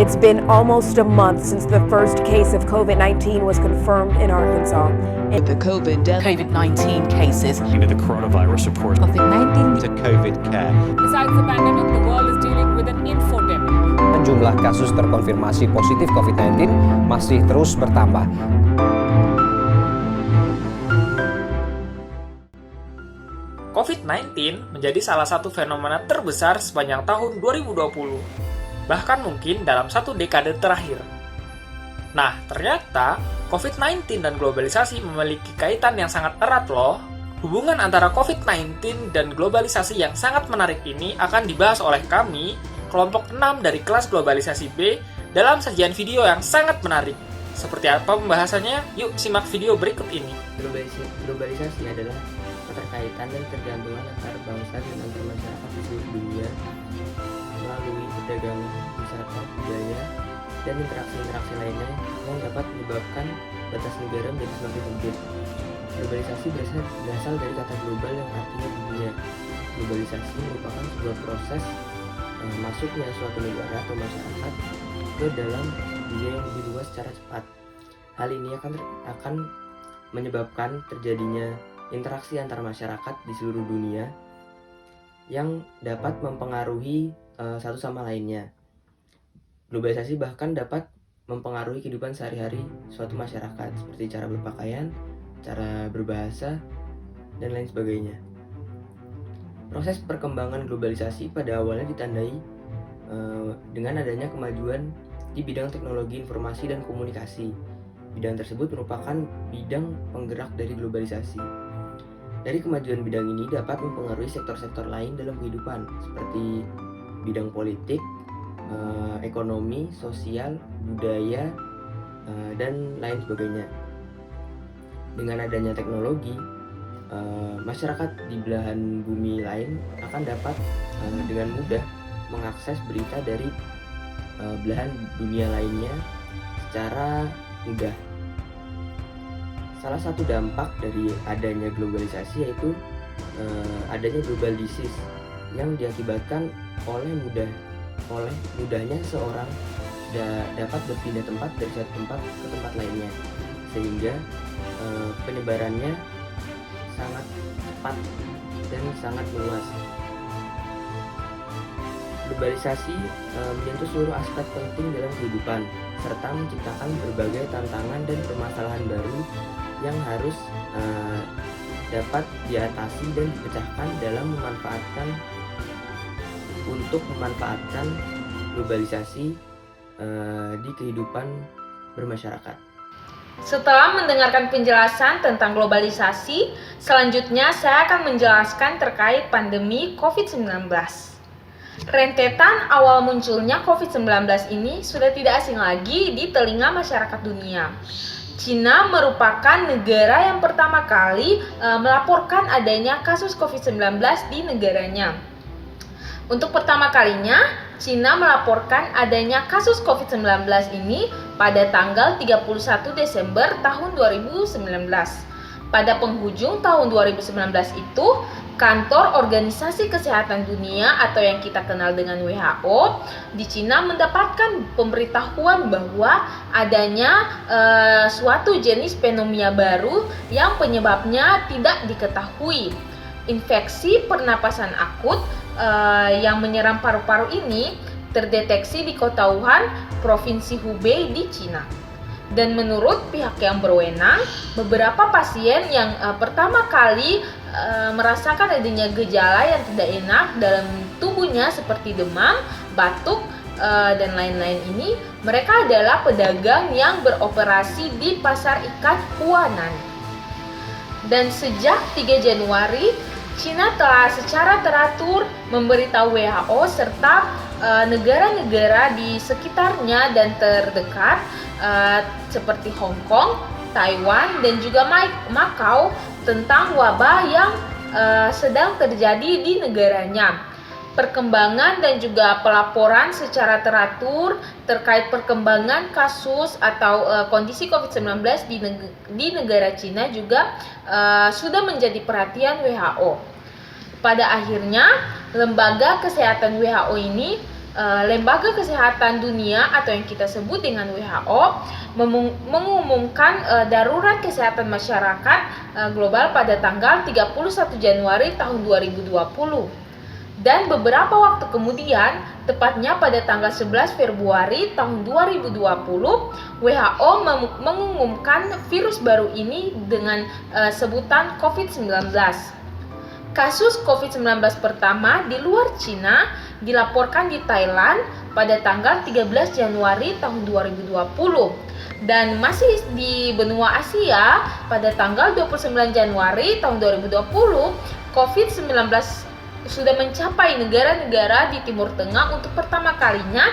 It's been almost a month since the first case of COVID-19 was confirmed in Arkansas. The COVID-19 cases. Into the coronavirus report. COVID-19 to COVID care. Besides the pandemic, the world is dealing with an infodemic. Jumlah kasus terkonfirmasi positif COVID-19 masih terus bertambah. COVID-19 menjadi salah satu fenomena terbesar sepanjang tahun 2020. Bahkan mungkin dalam satu dekade terakhir. Nah, ternyata COVID-19 dan globalisasi memiliki kaitan yang sangat erat loh. Hubungan antara COVID-19 dan globalisasi yang sangat menarik ini akan dibahas oleh kami, kelompok 6 dari kelas globalisasi B, dalam sajian video yang sangat menarik. Seperti apa pembahasannya? Yuk simak video berikut ini. Globalisasi adalah keterkaitan dan ketergantungan antar bangsa dan antar masyarakat di seluruh dunia melalui perdagangan, wisata, budaya, dan interaksi-interaksi lainnya yang dapat menyebabkan batas negara menjadi semakin sempit. Globalisasi berasal dari kata global yang artinya dunia. Globalisasi merupakan sebuah proses masuknya suatu negara atau masyarakat ke dalam dunia yang lebih luas secara cepat. Hal ini akan menyebabkan terjadinya interaksi antar masyarakat di seluruh dunia yang dapat mempengaruhi satu sama lainnya. Globalisasi bahkan dapat mempengaruhi kehidupan sehari-hari suatu masyarakat seperti cara berpakaian, cara berbahasa, dan lain sebagainya. Proses perkembangan globalisasi pada awalnya ditandai dengan adanya kemajuan di bidang teknologi informasi dan komunikasi. Bidang tersebut merupakan bidang penggerak dari globalisasi. Dari kemajuan bidang ini dapat mempengaruhi sektor-sektor lain dalam kehidupan seperti bidang politik, ekonomi, sosial, budaya, dan lain sebagainya. Dengan adanya teknologi, masyarakat di belahan bumi lain akan dapat dengan mudah mengakses berita dari belahan dunia lainnya secara mudah. Salah satu dampak dari adanya globalisasi yaitu adanya global disease yang diakibatkan oleh mudahnya seseorang dapat berpindah tempat dari satu tempat ke tempat lainnya, sehingga penyebarannya sangat cepat dan sangat luas. Globalisasi menyentuh seluruh aspek penting dalam kehidupan serta menciptakan berbagai tantangan dan permasalahan baru yang harus dapat diatasi dan dipecahkan dalam memanfaatkan globalisasi di kehidupan bermasyarakat. Setelah mendengarkan penjelasan tentang globalisasi, selanjutnya saya akan menjelaskan terkait pandemi COVID-19. Rentetan awal munculnya COVID-19 ini sudah tidak asing lagi di telinga masyarakat dunia. Cina merupakan negara yang pertama kali melaporkan adanya kasus COVID-19 di negaranya. Untuk pertama kalinya, Cina melaporkan adanya kasus COVID-19 ini pada tanggal 31 Desember tahun 2019. Pada penghujung tahun 2019 itu, Kantor Organisasi Kesehatan Dunia atau yang kita kenal dengan WHO di Cina mendapatkan pemberitahuan bahwa adanya suatu jenis pneumonia baru yang penyebabnya tidak diketahui. Infeksi pernapasan akut yang menyerang paru-paru ini terdeteksi di kota Wuhan, Provinsi Hubei di Cina. Dan menurut pihak yang berwenang, beberapa pasien yang pertama kali merasakan adanya gejala yang tidak enak dalam tubuhnya seperti demam, batuk, dan lain-lain ini, mereka adalah pedagang yang beroperasi di pasar ikan Huanan. Dan sejak 3 Januari, Cina telah secara teratur memberitahu WHO serta negara-negara di sekitarnya dan terdekat seperti Hong Kong, Taiwan, dan juga Macau tentang wabah yang sedang terjadi di negaranya. Perkembangan dan juga pelaporan secara teratur terkait perkembangan kasus atau kondisi COVID-19 di negara Cina juga sudah menjadi perhatian WHO. Pada akhirnya, Lembaga Kesehatan WHO ini Lembaga Kesehatan Dunia atau yang kita sebut dengan WHO mengumumkan darurat kesehatan masyarakat global pada tanggal 31 Januari tahun 2020. Dan beberapa waktu kemudian, tepatnya pada tanggal 11 Februari tahun 2020, WHO mengumumkan virus baru ini dengan sebutan COVID-19. Kasus COVID-19 pertama di luar Cina dilaporkan di Thailand pada tanggal 13 Januari tahun 2020 dan masih di benua Asia pada tanggal 29 Januari tahun 2020. COVID-19 sudah mencapai negara-negara di Timur Tengah untuk pertama kalinya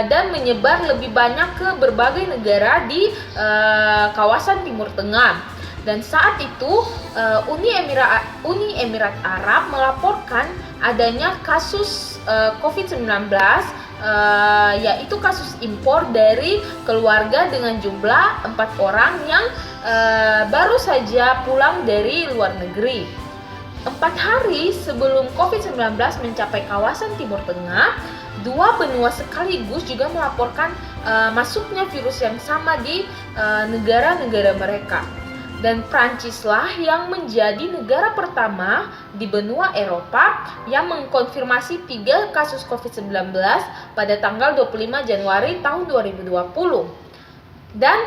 dan menyebar lebih banyak ke berbagai negara di kawasan Timur Tengah. Dan saat itu Uni Emirat Arab melaporkan adanya kasus COVID-19 yaitu kasus impor dari keluarga dengan jumlah 4 orang yang baru saja pulang dari luar negeri. 4 hari sebelum COVID-19 mencapai kawasan Timur Tengah, 2 benua sekaligus juga melaporkan masuknya virus yang sama di negara-negara mereka. Dan Prancislah yang menjadi negara pertama di benua Eropa yang mengkonfirmasi 3 kasus COVID-19 pada tanggal 25 Januari tahun 2020. Dan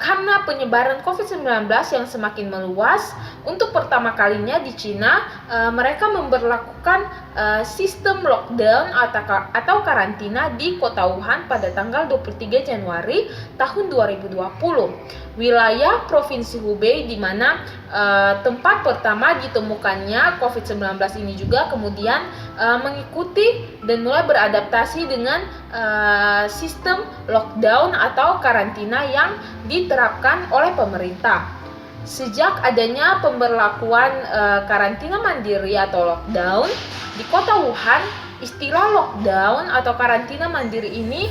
karena penyebaran COVID-19 yang semakin meluas, untuk pertama kalinya di Cina, mereka memberlakukan sistem lockdown atau karantina di kota Wuhan pada tanggal 23 Januari tahun 2020. Wilayah Provinsi Hubei di mana tempat pertama ditemukannya COVID-19 ini juga kemudian mengikuti dan mulai beradaptasi dengan sistem lockdown atau karantina yang diterapkan oleh pemerintah. Sejak adanya pemberlakuan karantina mandiri atau lockdown di kota Wuhan, istilah lockdown atau karantina mandiri ini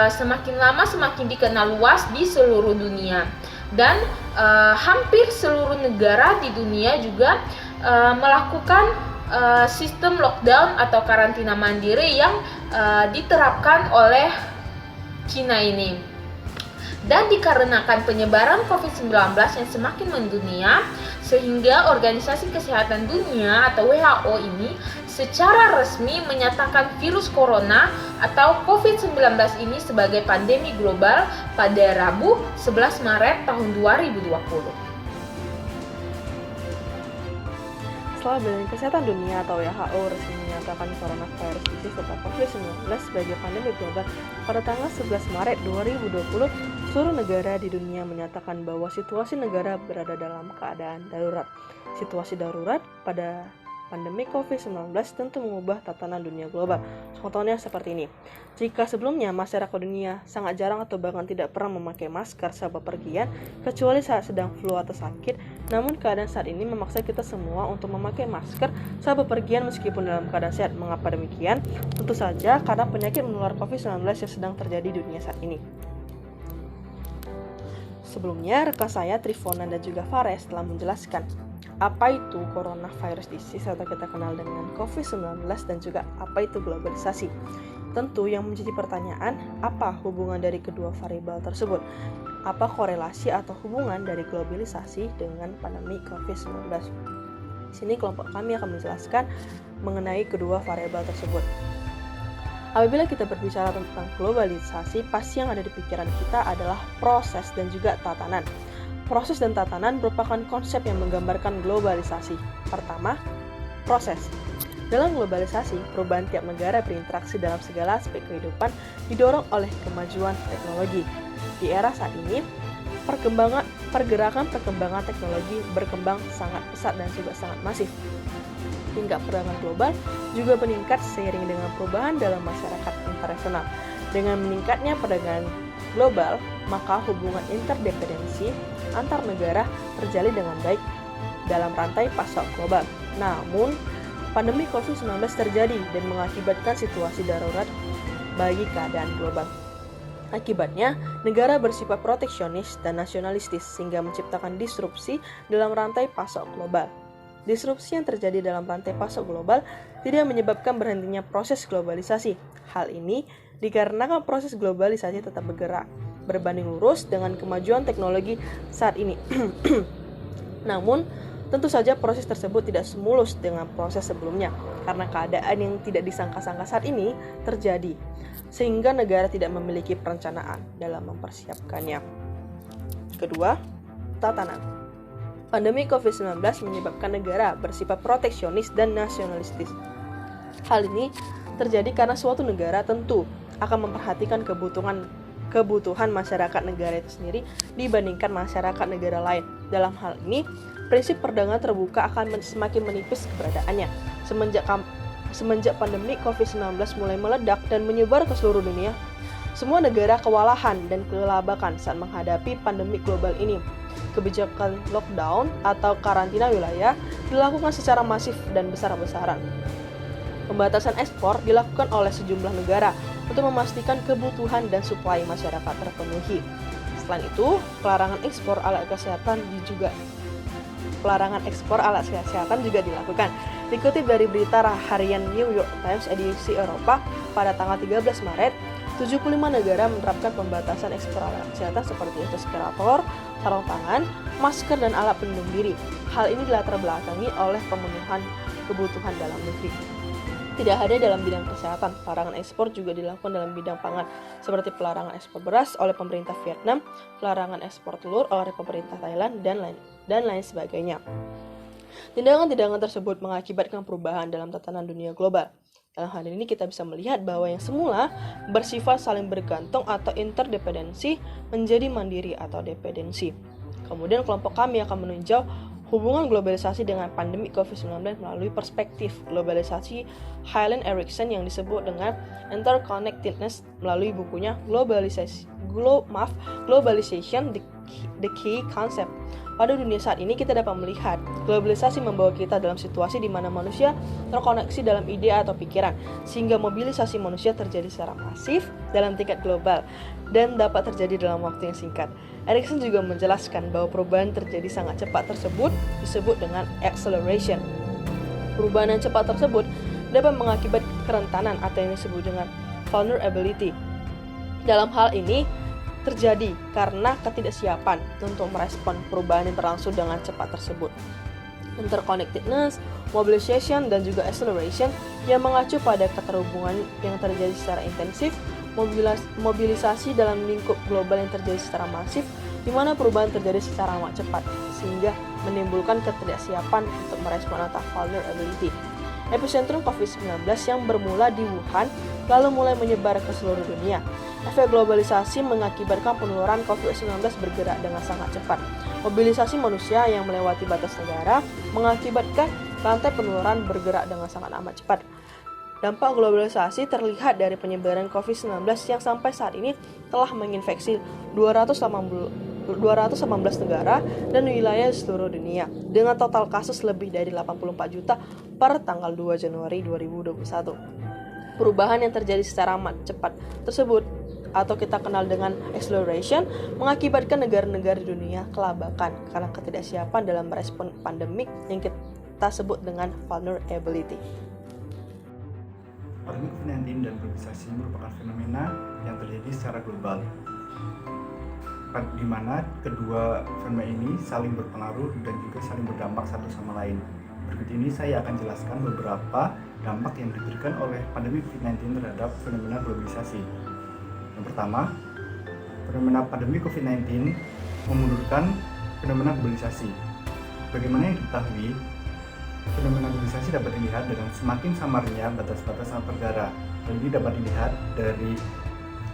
semakin lama semakin dikenal luas di seluruh dunia. Dan hampir seluruh negara di dunia juga melakukan sistem lockdown atau karantina mandiri yang diterapkan oleh Cina ini. Dan dikarenakan penyebaran COVID-19 yang semakin mendunia, sehingga Organisasi Kesehatan Dunia atau WHO ini secara resmi menyatakan virus corona atau COVID-19 ini sebagai pandemi global pada Rabu 11 Maret tahun 2020. Setelah Badan Kesehatan Dunia atau WHO resmi menyatakan coronavirus disease atau COVID-19 sebagai pandemi global pada tanggal 11 Maret 2020, seluruh negara di dunia menyatakan bahwa situasi negara berada dalam keadaan darurat. Situasi darurat pada pandemi COVID-19 tentu mengubah tatanan dunia global. Contohnya seperti ini. Jika sebelumnya masyarakat dunia sangat jarang atau bahkan tidak pernah memakai masker saat bepergian, kecuali saat sedang flu atau sakit, namun keadaan saat ini memaksa kita semua untuk memakai masker saat bepergian meskipun dalam keadaan sehat. Mengapa demikian? Tentu saja karena penyakit menular COVID-19 yang sedang terjadi di dunia saat ini. Sebelumnya, rekan saya Trifonan dan juga Fares telah menjelaskan apa itu coronavirus disease atau kita kenal dengan COVID-19 dan juga apa itu globalisasi. Tentu yang menjadi pertanyaan, apa hubungan dari kedua variabel tersebut? Apa korelasi atau hubungan dari globalisasi dengan pandemi COVID-19? Di sini kelompok kami akan menjelaskan mengenai kedua variabel tersebut. Apabila kita berbicara tentang globalisasi, pasti yang ada di pikiran kita adalah proses dan juga tatanan. Proses dan tatanan merupakan konsep yang menggambarkan globalisasi. Pertama, proses. Dalam globalisasi, perubahan tiap negara berinteraksi dalam segala aspek kehidupan didorong oleh kemajuan teknologi. Di era saat ini, pergerakan teknologi berkembang sangat pesat dan juga sangat masif. Tingkat perdagangan global juga meningkat seiring dengan perubahan dalam masyarakat internasional. Dengan meningkatnya perdagangan global, maka hubungan interdependensi antar negara terjalin dengan baik dalam rantai pasok global. Namun, pandemi COVID-19 terjadi dan mengakibatkan situasi darurat bagi keadaan global. Akibatnya, negara bersifat proteksionis dan nasionalistis sehingga menciptakan disrupsi dalam rantai pasok global. Disrupsi yang terjadi dalam rantai pasok global tidak menyebabkan berhentinya proses globalisasi. Hal ini dikarenakan proses globalisasi tetap bergerak berbanding lurus dengan kemajuan teknologi saat ini. Namun, tentu saja proses tersebut tidak semulus dengan proses sebelumnya, karena keadaan yang tidak disangka-sangka saat ini terjadi, sehingga negara tidak memiliki perencanaan dalam mempersiapkannya. Kedua, tatanan. Pandemi COVID-19 menyebabkan negara bersifat proteksionis dan nasionalistis. Hal ini terjadi karena suatu negara tentu akan memperhatikan kebutuhan masyarakat negara itu sendiri dibandingkan masyarakat negara lain. Dalam hal ini, prinsip perdagangan terbuka akan semakin menipis keberadaannya. Semenjak pandemi COVID-19 mulai meledak dan menyebar ke seluruh dunia, semua negara kewalahan dan kelabakan saat menghadapi pandemi global ini. Kebijakan lockdown atau karantina wilayah dilakukan secara masif dan besar-besaran. Pembatasan ekspor dilakukan oleh sejumlah negara untuk memastikan kebutuhan dan suplai masyarakat terpenuhi. Selain itu, pelarangan ekspor alat kesehatan juga dilakukan. Dikutip dari berita harian New York Times edisi Eropa pada tanggal 13 Maret, 75 negara menerapkan pembatasan ekspor alat kesehatan seperti respirator, sarung tangan, masker, dan alat pelindung diri. Hal ini dilatar belakangi oleh pemenuhan kebutuhan dalam negeri. Tidak hanya dalam bidang kesehatan, pelarangan ekspor juga dilakukan dalam bidang pangan, seperti pelarangan ekspor beras oleh pemerintah Vietnam, pelarangan ekspor telur oleh pemerintah Thailand, dan lain sebagainya. Tindakan-tindakan tersebut mengakibatkan perubahan dalam tatanan dunia global. Dalam hal ini kita bisa melihat bahwa yang semula bersifat saling bergantung atau interdependensi menjadi mandiri atau dependensi. Kemudian kelompok kami akan meninjau hubungan globalisasi dengan pandemi COVID-19 melalui perspektif globalisasi Hyland Erickson yang disebut dengan interconnectedness melalui bukunya Globalization, The Key Concept. Pada dunia saat ini kita dapat melihat globalisasi membawa kita dalam situasi di mana manusia terkoneksi dalam ide atau pikiran, sehingga mobilisasi manusia terjadi secara masif dalam tingkat global dan dapat terjadi dalam waktu yang singkat. Erickson juga menjelaskan bahwa perubahan terjadi sangat cepat tersebut disebut dengan acceleration. Perubahan yang cepat tersebut dapat mengakibatkan kerentanan atau yang disebut dengan vulnerability. Dalam hal ini terjadi karena ketidaksiapan untuk merespon perubahan yang berlangsung dengan cepat tersebut. Interconnectedness, mobilization, dan juga acceleration yang mengacu pada keterhubungan yang terjadi secara intensif, mobilisasi dalam lingkup global yang terjadi secara masif, di mana perubahan terjadi secara amat cepat, sehingga menimbulkan ketidaksiapan untuk merespon atau vulnerability. Epicentrum COVID-19 yang bermula di Wuhan lalu mulai menyebar ke seluruh dunia. Efek globalisasi mengakibatkan penularan COVID-19 bergerak dengan sangat cepat. Mobilisasi manusia yang melewati batas negara mengakibatkan rantai penularan bergerak dengan sangat amat cepat. Dampak globalisasi terlihat dari penyebaran COVID-19 yang sampai saat ini telah menginfeksi 218 negara dan wilayah di seluruh dunia, dengan total kasus lebih dari 84 juta per tanggal 2 Januari 2021. Perubahan yang terjadi secara amat cepat tersebut, atau kita kenal dengan acceleration, mengakibatkan negara-negara di dunia kelabakan karena ketidaksiapan dalam merespon pandemik yang kita sebut dengan vulnerability. Pandemi COVID-19 dan globalisasi merupakan fenomena yang terjadi secara global, di mana kedua fenomena ini saling berpengaruh dan juga saling berdampak satu sama lain. Berikut ini saya akan jelaskan beberapa dampak yang diberikan oleh pandemi COVID-19 terhadap fenomena globalisasi. Yang pertama, fenomena pandemi COVID-19 memundurkan fenomena globalisasi. Bagaimana yang diketahui, fenomena globalisasi dapat dilihat dengan semakin samarnya batas-batas antar negara. Dan ini dapat dilihat dari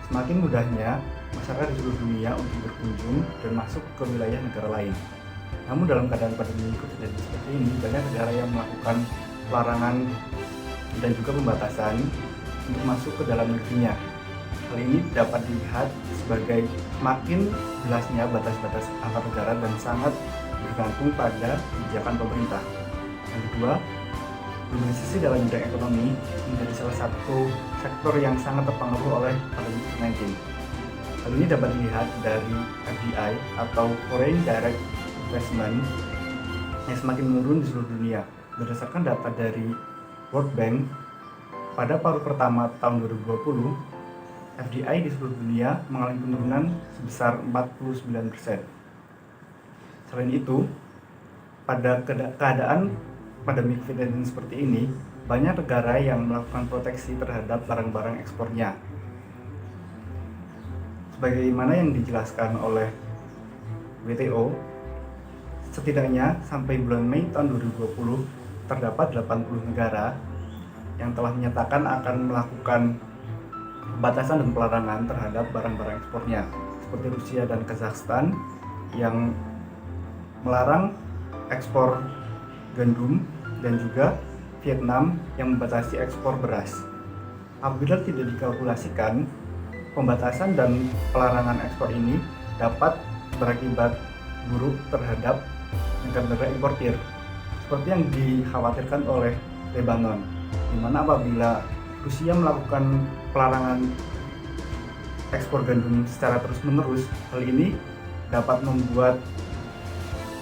semakin mudahnya masyarakat di seluruh dunia untuk berkunjung dan masuk ke wilayah negara lain. Namun dalam keadaan pandemi COVID-19 seperti ini, banyak negara yang melakukan pelarangan dan juga pembatasan untuk masuk ke dalam negerinya. Hal ini dapat dilihat sebagai makin jelasnya batas-batas antar negara dan sangat bergantung pada kebijakan pemerintah. Yang kedua, globalisasi dalam bidang ekonomi menjadi salah satu sektor yang sangat terpengaruh oleh pandemi COVID-19. Hal ini dapat dilihat dari FDI atau Foreign Direct Investment yang semakin menurun di seluruh dunia. Berdasarkan data dari World Bank, pada paruh pertama tahun 2020, FDI di seluruh dunia mengalami penurunan sebesar 49%. Selain itu, pada keadaan pandemi COVID-19 seperti ini, banyak negara yang melakukan proteksi terhadap barang-barang ekspornya. Sebagaimana yang dijelaskan oleh WTO, setidaknya sampai bulan Mei tahun 2020, terdapat 80 negara yang telah menyatakan akan melakukan pembatasan dan pelarangan terhadap barang-barang ekspornya, seperti Rusia dan Kazakhstan yang melarang ekspor gandum dan juga Vietnam yang membatasi ekspor beras. Apabila tidak dikalkulasikan, pembatasan dan pelarangan ekspor ini dapat berakibat buruk terhadap negara-negara importir, seperti yang dikhawatirkan oleh Lebanon, di mana apabila Rusia melakukan pelarangan ekspor gandum secara terus-menerus, hal ini dapat membuat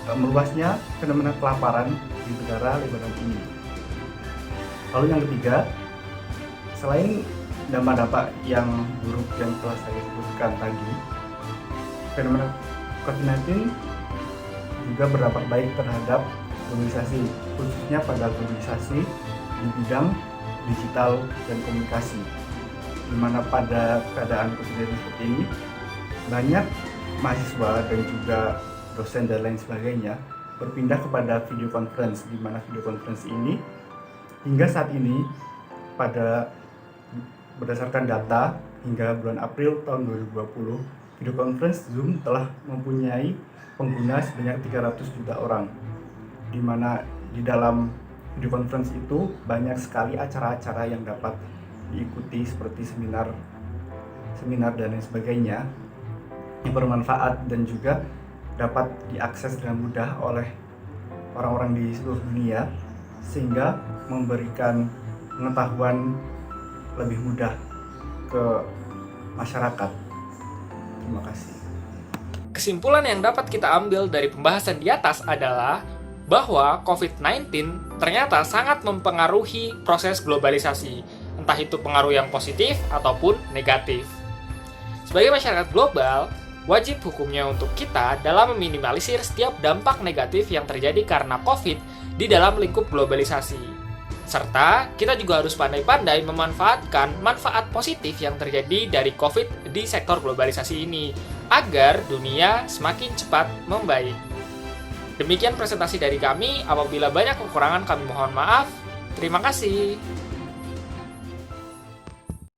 meluasnya fenomena kelaparan di negara Lebanon ini. Lalu yang ketiga, selain dampak-dampak yang buruk yang telah saya sebutkan tadi, fenomena COVID-19 juga berdampak baik terhadap globalisasi, khususnya pada globalisasi di bidang digital dan komunikasi, di mana pada keadaan COVID-19 seperti ini, banyak mahasiswa dan juga dosen dan lain sebagainya berpindah kepada video conference, di mana video conference ini hingga saat ini berdasarkan data hingga bulan April tahun 2020, video conference Zoom telah mempunyai pengguna sebanyak 300 juta orang, di mana di dalam video conference itu banyak sekali acara-acara yang dapat diikuti seperti seminar dan lain sebagainya yang bermanfaat dan juga dapat diakses dengan mudah oleh orang-orang di seluruh dunia, sehingga memberikan pengetahuan lebih mudah ke masyarakat. Terima kasih. Kesimpulan yang dapat kita ambil dari pembahasan di atas adalah bahwa COVID-19 ternyata sangat mempengaruhi proses globalisasi, entah itu pengaruh yang positif ataupun negatif. Sebagai masyarakat global, wajib hukumnya untuk kita dalam meminimalisir setiap dampak negatif yang terjadi karena COVID di dalam lingkup globalisasi. Serta kita juga harus pandai-pandai memanfaatkan manfaat positif yang terjadi dari COVID di sektor globalisasi ini, agar dunia semakin cepat membaik. Demikian presentasi dari kami, apabila banyak kekurangan kami mohon maaf. Terima kasih.